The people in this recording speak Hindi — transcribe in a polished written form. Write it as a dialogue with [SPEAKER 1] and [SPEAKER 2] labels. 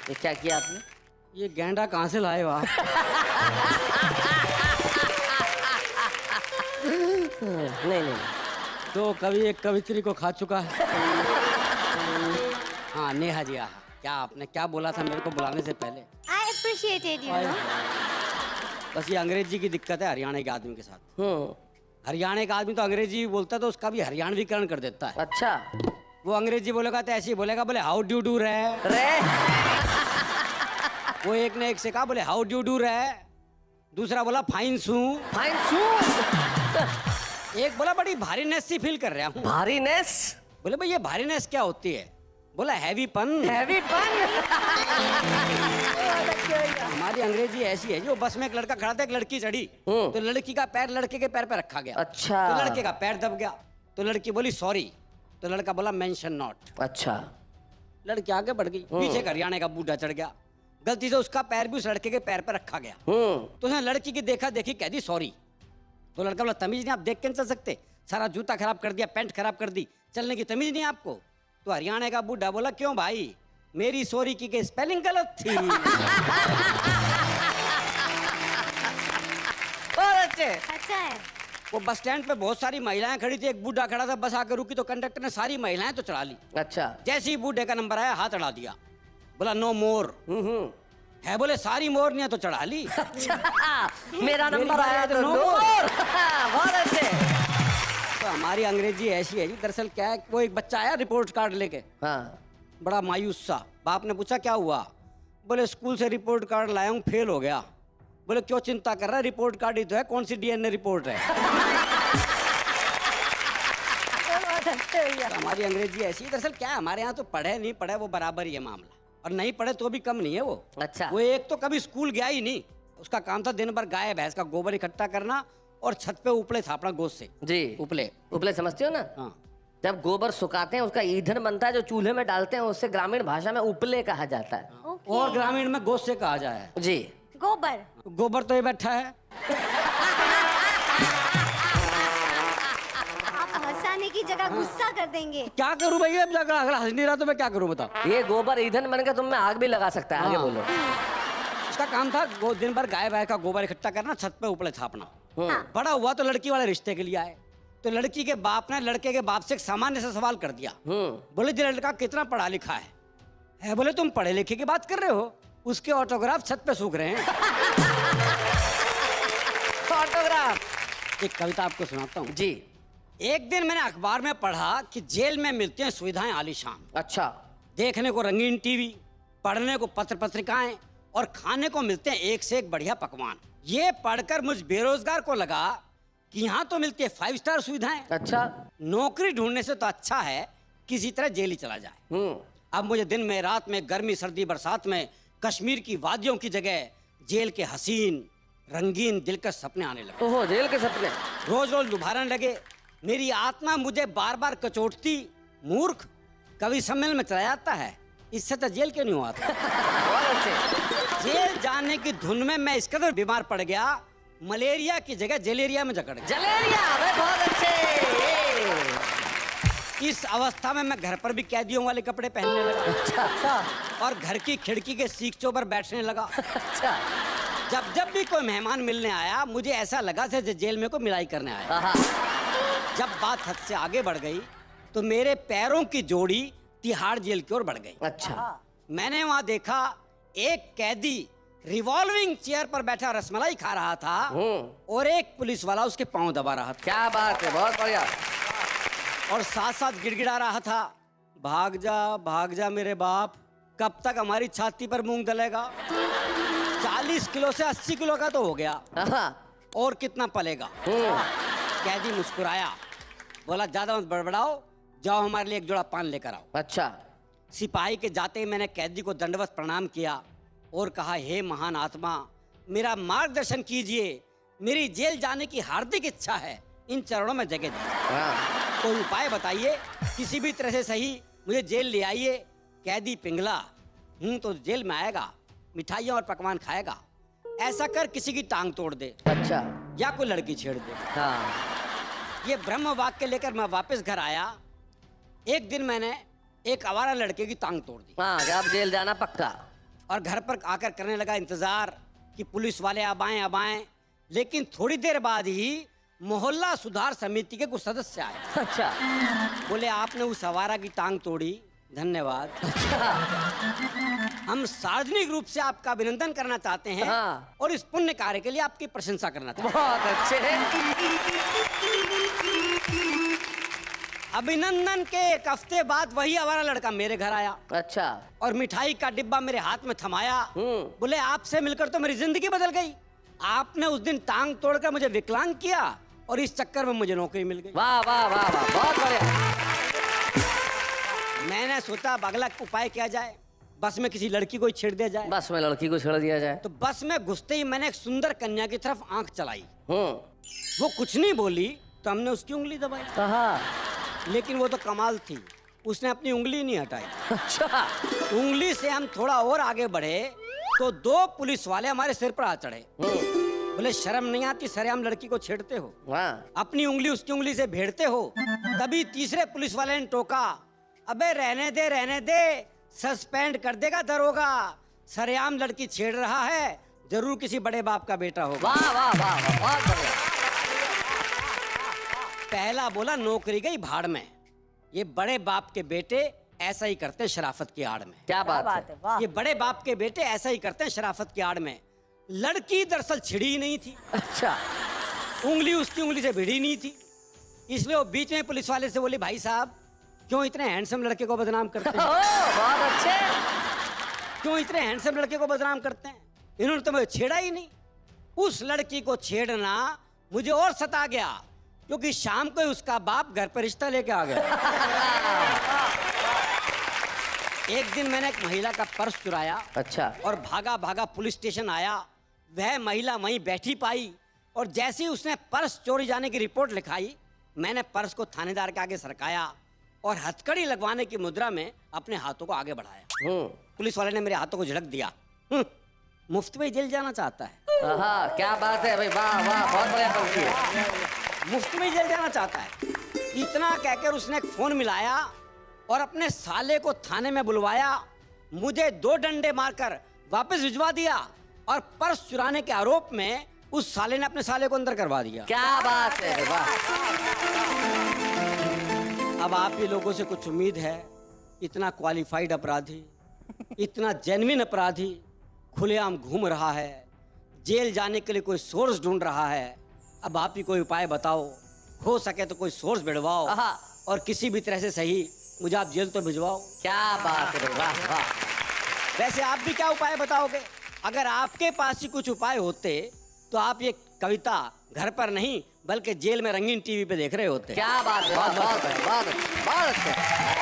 [SPEAKER 1] ये क्या किया आपने?
[SPEAKER 2] ये गेंडा कहाँ से लाए हो आप?
[SPEAKER 1] नहीं नहीं
[SPEAKER 2] तो कभी एक कवित्री को खा चुका है। हाँ नेहा जी, हाँ क्या आपने क्या बोला था मेरे को बुलाने से पहले?
[SPEAKER 3] I appreciated you know.
[SPEAKER 2] बस ये अंग्रेजी की दिक्कत है हरियाणा के आदमी के साथ। हरियाणा का आदमी तो अंग्रेजी भी बोलता है तो उसका भी हरियाणवीकरण कर देता है।
[SPEAKER 1] अच्छा,
[SPEAKER 2] वो अंग्रेजी बोलेगा तो ऐसे ही बोलेगा, बोले हाउ डू डू रहे। वो एक ने एक से कहा, बोले हाउ डू डू रहे। दूसरा बोला फाइन सू।
[SPEAKER 1] फाइन सू।
[SPEAKER 2] एक बोला बड़ी भारीनेस सी फील कर रहा हूँ।
[SPEAKER 1] भारीनेस?
[SPEAKER 2] बोले भाई ये भारीनेस क्या होती है? बोला हैवी पन।
[SPEAKER 1] हैवी पन।
[SPEAKER 2] हमारी अंग्रेजी ऐसी है, जो बस में एक लड़का खड़ा था, एक लड़की चढ़ी तो लड़की का पैर लड़के के पैर पे रखा गया।
[SPEAKER 1] अच्छा।
[SPEAKER 2] तो लड़के का पैर दब गया तो लड़की बोली सॉरी, तो लड़का बोला मेंशन नॉट।
[SPEAKER 1] अच्छा।
[SPEAKER 2] लड़की आगे बढ़ गई, पीछे एक हरियाणा का बूढ़ा चढ़ गया, गलती से उसका पैर भी उस लड़के के पैर पे रखा गया। तो उसने लड़की की देखा देखी कह दी सॉरी। तो लड़का बोला तमीज नहीं, आप देख के नहीं चल सकते, सारा जूता खराब कर दिया, पैंट खराब कर दी, चलने की तमीज नहीं आपको? तो हरियाणा का बूढ़ा बोला क्यों भाई, मेरी सॉरी की स्पेलिंग गलत थी।
[SPEAKER 1] और अच्छे।
[SPEAKER 3] अच्छा है।
[SPEAKER 2] वो बस स्टैंड पे बहुत सारी महिलाएं खड़ी थी, एक बूढ़ा खड़ा था, बस आकर रुकी तो कंडक्टर ने सारी महिलाएं तो चढ़ा ली।
[SPEAKER 1] अच्छा।
[SPEAKER 2] जैसे ही बूढ़े का नंबर आया हाथ अड़ा दिया, बोला नो मोर है। बोले सारी मोर नहीं है तो चढ़ा ली।
[SPEAKER 1] अच्छा, मेरा नंबर आया तो नो
[SPEAKER 2] नो
[SPEAKER 1] मोर। बहुत अच्छे।
[SPEAKER 2] तो हमारी अंग्रेजी ऐसी है जी। दरअसल क्या है, वो एक बच्चा आया रिपोर्ट कार्ड लेके,
[SPEAKER 1] हाँ।
[SPEAKER 2] बड़ा मायूस सा। बाप ने पूछा क्या हुआ? बोले स्कूल से रिपोर्ट कार्ड लाया हूँ, फेल हो गया। बोले क्यों चिंता कर रहा है, रिपोर्ट कार्ड ही तो है, कौन सी डीएनए रिपोर्ट है। तो हमारी अंग्रेजी ऐसी है। दरअसल क्या है, हमारे यहाँ तो पढ़े नहीं पढ़े वो बराबर ही है मामला, और नहीं पढ़े तो भी कम नहीं है वो।
[SPEAKER 1] अच्छा।
[SPEAKER 2] वो एक तो कभी स्कूल गया ही नहीं, उसका काम था दिन भर गाय भैंस का गोबर इकट्ठा करना और छत पे उपले थापना गोश्त से।
[SPEAKER 1] जी।
[SPEAKER 2] उपले
[SPEAKER 1] उपले समझते हो ना?
[SPEAKER 2] हाँ।
[SPEAKER 1] जब गोबर सुखाते हैं उसका ईंधन बनता है, जो चूल्हे में डालते हैं, उससे ग्रामीण भाषा में उपले कहा जाता है।
[SPEAKER 3] Okay.
[SPEAKER 2] और ग्रामीण में गोश्त से कहा जाए।
[SPEAKER 1] जी।
[SPEAKER 3] गोबर।
[SPEAKER 2] गोबर तो ये बैठा है।
[SPEAKER 3] आप हंसाने की जगह गुस्सा कर देंगे।
[SPEAKER 2] क्या करूं भैया, अब जाकर अगला हंस नहीं रहा तो मैं क्या करूं बताओ।
[SPEAKER 1] ये गोबर ईंधन बनकर तुम में आग भी लगा सकता है। आगे
[SPEAKER 2] हाँ।
[SPEAKER 1] बोलो।
[SPEAKER 2] उसका काम था दिन भर गाय भैंस का गोबर इकट्ठा करना, छत पे उपले थापना। बड़ा हुआ तो लड़की वाले रिश्ते के लिए आए, तो लड़की के बाप ने लड़के के बाप से एक सामान्य सा सवाल कर दिया। बोले जी लड़का कितना पढ़ा लिखा है? बोले तुम पढ़े लिखे की बात कर रहे हो, उसके ऑटोग्राफ छत पे सूख रहे हैं।
[SPEAKER 1] ऑटोग्राफ।
[SPEAKER 2] एक कविता आपको सुनाता हूँ
[SPEAKER 1] जी।
[SPEAKER 2] एक दिन मैंने अखबार में पढ़ा कि जेल में मिलती हैं सुविधाएं आलीशान।
[SPEAKER 1] अच्छा।
[SPEAKER 2] देखने को रंगीन टीवी, पढ़ने को पत्र पत्रिकाएं और खाने को मिलते हैं एक से एक बढ़िया पकवान। ये पढ़कर मुझ बेरोजगार को लगा कि यहाँ तो मिलती है 5 स्टार सुविधाएं।
[SPEAKER 1] अच्छा।
[SPEAKER 2] नौकरी ढूंढने से तो अच्छा है किसी तरह जेल ही चला जाए। अब मुझे दिन में रात में गर्मी सर्दी बरसात में कश्मीर की वादियों की जगह जेल के हसीन रंगीन दिलकश सपने आने लगे।
[SPEAKER 1] ओहो, जेल के सपने।
[SPEAKER 2] रोज रोज लुभाने लगे। मेरी आत्मा मुझे बार बार कचोटती, मूर्ख कवि सम्मेलन में चला जाता है, इससे तो जेल क्यों नहीं हुआ था।
[SPEAKER 1] बहुत अच्छे।
[SPEAKER 2] जेल जाने की धुन में मैं इस कदर बीमार पड़ गया, मलेरिया की जगह जलेरिया में जकड़ गया।
[SPEAKER 1] जलेरिया। बहुत अच्छे।
[SPEAKER 2] इस अवस्था में मैं घर पर भी कैदियों वाले कपड़े पहनने लगा।
[SPEAKER 1] अच्छा।
[SPEAKER 2] और घर की खिड़की के सीखचों पर बैठने लगा।
[SPEAKER 1] अच्छा।
[SPEAKER 2] जब भी कोई मेहमान मिलने आया मुझे ऐसा लगा जैसे जेल में को मिलाई करने आया। जब बात हद से आगे बढ़ गई तो मेरे पैरों की जोड़ी तिहाड़ जेल की ओर बढ़ गई।
[SPEAKER 1] अच्छा।
[SPEAKER 2] मैंने वहां देखा एक कैदी रिवॉल्विंग चेयर पर बैठा रसमलाई खा रहा था और एक पुलिस वाला उसके पांव दबा रहा था।
[SPEAKER 1] क्या बात है, बहुत बढ़िया।
[SPEAKER 2] और साथ साथ गिड़गिड़ा रहा था, भाग जा मेरे बाप, कब तक हमारी छाती पर मूंग दलेगा? 40 किलो से 80 किलो का तो हो गया, और कितना पलेगा? कैदी मुस्कुराया, बोला ज्यादा मत बड़बड़ाओ, जाओ हमारे लिए एक जोड़ा पान लेकर आओ।
[SPEAKER 1] अच्छा।
[SPEAKER 2] सिपाही के जाते ही मैंने कैदी को दंडवत प्रणाम किया और कहा हे महान आत्मा, मेरा मार्गदर्शन कीजिए, मेरी जेल जाने की हार्दिक इच्छा है, इन चरणों में जगह दीजिए। कोई उपाय बताइए, किसी भी तरह से सही मुझे जेल ले आइए। कैदी पिंगला, तो जेल में आएगा, मिठाइयाँ और पकवान खाएगा, ऐसा कर किसी की टांग तोड़ दे। अच्छा। या कोई लड़की छेड़ दे। हाँ। ये ब्रह्म वाक्य लेकर मैं वापस घर आया। एक दिन मैंने एक आवारा लड़के की टांग तोड़ दी।
[SPEAKER 1] हाँ, अब जेल जाना पक्का।
[SPEAKER 2] और घर पर आकर करने लगा इंतजार कि पुलिस वाले अब आए। लेकिन थोड़ी देर बाद ही मोहल्ला सुधार समिति के कुछ सदस्य आए।
[SPEAKER 1] अच्छा।
[SPEAKER 2] बोले आपने उस आवारा की टांग तोड़ी, धन्यवाद। हम सार्वजनिक रूप से आपका अभिनंदन करना चाहते हैं
[SPEAKER 1] हाँ।
[SPEAKER 2] और इस पुण्य कार्य के लिए आपकी प्रशंसा करना चाहते
[SPEAKER 1] बहुत अच्छे।
[SPEAKER 2] हैं। अभिनंदन के एक हफ्ते बाद वही आवारा लड़का मेरे घर आया
[SPEAKER 1] अच्छा।
[SPEAKER 2] और मिठाई का डिब्बा मेरे हाथ में थमाया।
[SPEAKER 1] हम्म।
[SPEAKER 2] बोले आपसे मिलकर तो मेरी जिंदगी बदल गई। आपने उस दिन टांग तोड़कर मुझे विकलांग किया और इस चक्कर में मुझे नौकरी मिल गई।
[SPEAKER 1] वाह वाह वाह वाह, बहुत बढ़िया।
[SPEAKER 2] मैंने सोचा अब अगला उपाय क्या जाए, बस में किसी लड़की को ही छेड़ दिया जाए।
[SPEAKER 1] बस में लड़की को छेड़ दिया जाए।
[SPEAKER 2] तो बस में घुसते ही मैंने एक सुंदर कन्या की तरफ आंख चलाई।
[SPEAKER 1] हम्म।
[SPEAKER 2] वो कुछ नहीं बोली तो हमने उसकी उंगली दबाई,
[SPEAKER 1] कहा।
[SPEAKER 2] लेकिन वो तो कमाल थी, उसने अपनी उंगली नहीं हटाई।
[SPEAKER 1] अच्छा।
[SPEAKER 2] उंगली से हम थोड़ा और आगे बढ़े तो 2 पुलिस वाले हमारे सिर पर आ चढ़े। बोले शर्म नहीं आती सरेआम लड़की को छेड़ते हो,
[SPEAKER 1] वाह।
[SPEAKER 2] अपनी उंगली उसकी उंगली से भेड़ते हो। तभी तीसरे पुलिस वाले ने टोका, अबे रहने दे, सस्पेंड कर देगा दरोगा, सरेआम लड़की छेड़ रहा है, जरूर किसी बड़े बाप का बेटा होगा।
[SPEAKER 1] वाह वाह वाह वाह, बहुत बढ़िया।
[SPEAKER 2] पहला बोला नौकरी गई भाड़ में, ये बड़े बाप के बेटे ऐसा ही करते हैं शराफत की आड़ में।
[SPEAKER 1] क्या बात है।
[SPEAKER 4] वाह।
[SPEAKER 2] ये बड़े बाप के बेटे ऐसा ही करते हैं शराफत की आड़ में। लड़की दरअसल छिड़ी ही नहीं थी,
[SPEAKER 1] अच्छा।
[SPEAKER 2] उंगली उसकी उंगली से भिड़ी नहीं थी, इसलिए वो बीच में पुलिस वाले से बोली भाई साहब क्यों इतने हैंडसम लड़के को बदनाम करते हैं,
[SPEAKER 1] बहुत अच्छे।
[SPEAKER 2] क्यों इतने हैंडसम लड़के को बदनाम करते हैं, इन्होंने तो मुझे छेड़ा ही नहीं। उस लड़की को छेड़ना मुझे और सता गया क्योंकि शाम को ही उसका बाप घर पर रिश्ता लेके आ गया। एक दिन मैंने एक महिला का पर्स चुराया
[SPEAKER 1] अच्छा।
[SPEAKER 2] और भागा भागा पुलिस स्टेशन आया। वह महिला वहीं बैठी पाई और जैसे ही उसने पर्स चोरी जाने की रिपोर्ट लिखाई, मैंने पर्स को थानेदार के आगे सरकाया और हथकड़ी लगवाने की मुद्रा में अपने हाथों को आगे बढ़ाया। पुलिस वाले ने मेरे हाथों को झड़क दिया। मुफ्त में जेल जाना चाहता है।
[SPEAKER 1] हाँ, क्या बात है भाई, वाह वाह, बहुत बढ़िया पंक्ति है।
[SPEAKER 2] मुफ्त में जेल जाना चाहता है। इतना कहकर उसने एक फोन मिलाया और अपने साले को थाने में बुलवाया, मुझे 2 डंडे मारकर वापस भिजवा दिया और पर्स चुराने के आरोप में उस साले ने अपने साले को अंदर करवा दिया।
[SPEAKER 1] क्या बात है, वाह।
[SPEAKER 2] अब आप ही लोगों से कुछ उम्मीद है? इतना क्वालिफाइड अपराधी, इतना जेन्युइन अपराधी खुलेआम घूम रहा है, जेल जाने के लिए कोई सोर्स ढूंढ रहा है। अब आप ही कोई उपाय बताओ, हो सके तो कोई सोर्स भिड़वाओ
[SPEAKER 1] आहा।
[SPEAKER 2] और किसी भी तरह से सही मुझे आप जेल तो भिजवाओ।
[SPEAKER 1] क्या बात है, वाह वाह।
[SPEAKER 2] वैसे आप भी क्या उपाय बताओगे? अगर आपके पास ही कुछ उपाय होते तो आप ये कविता घर पर नहीं बल्कि जेल में रंगीन टीवी पे देख रहे होते।
[SPEAKER 1] क्या बात है, बहुत बहुत बहुत अच्छा।